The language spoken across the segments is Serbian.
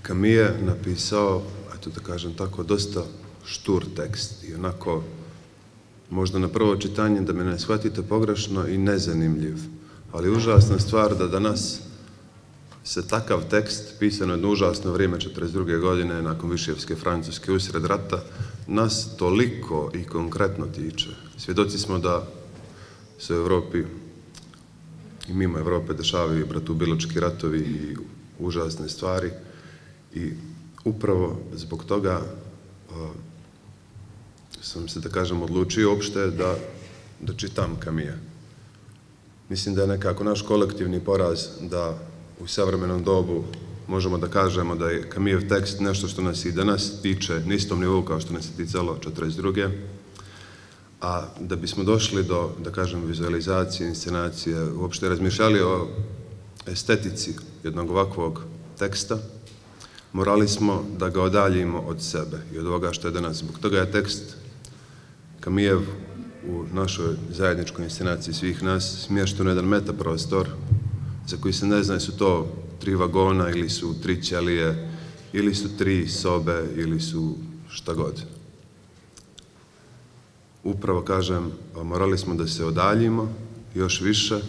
Camus je napisao, eto da kažem tako, dosta štur tekst i onako, možda na prvo čitanje, da me ne shvatite pogrešno, i nezanimljiv. Ali užasna stvar da danas se takav tekst, pisan jedno užasno vrijeme, 1942. godine, nakon Višijevske Francuske, usred rata, nas toliko i konkretno tiče. Svjedoci smo da se u Evropi i mimo Evrope dešavaju i bratoubilački ratovi i užasne stvari. I upravo zbog toga sam se, da kažem, odlučio uopšte da čitam Camusa. Mislim da je nekako naš kolektivni poraz da u savremenom dobu možemo da kažemo da je Camusov tekst nešto što nas i danas tiče na istom nivou kao što nas je ticalo 1942. A da bismo došli do, da kažem, vizualizacije, inscenacije, uopšte razmišljali o estetici jednog ovakvog teksta, morali smo da ga odaljimo od sebe i od ovoga što je danas. Zbog toga je tekst Camusov u našoj zajedničkoj inscenaciji svih nas smješten u jedan metaprostor za koji se ne zna su to 3 vagona ili su 3 ćelije ili su 3 sobe ili su šta god. Upravo, kažem, morali smo da se odaljimo još više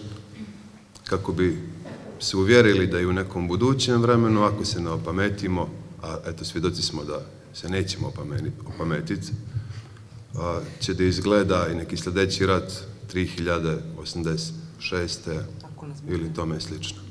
kako bi se uvjerili da i u nekom budućem vremenu, ako se ne opametimo, a eto svjedoci smo da se nećemo opametiti, će da izgleda i neki sljedeći rat 3086. ili tome slično.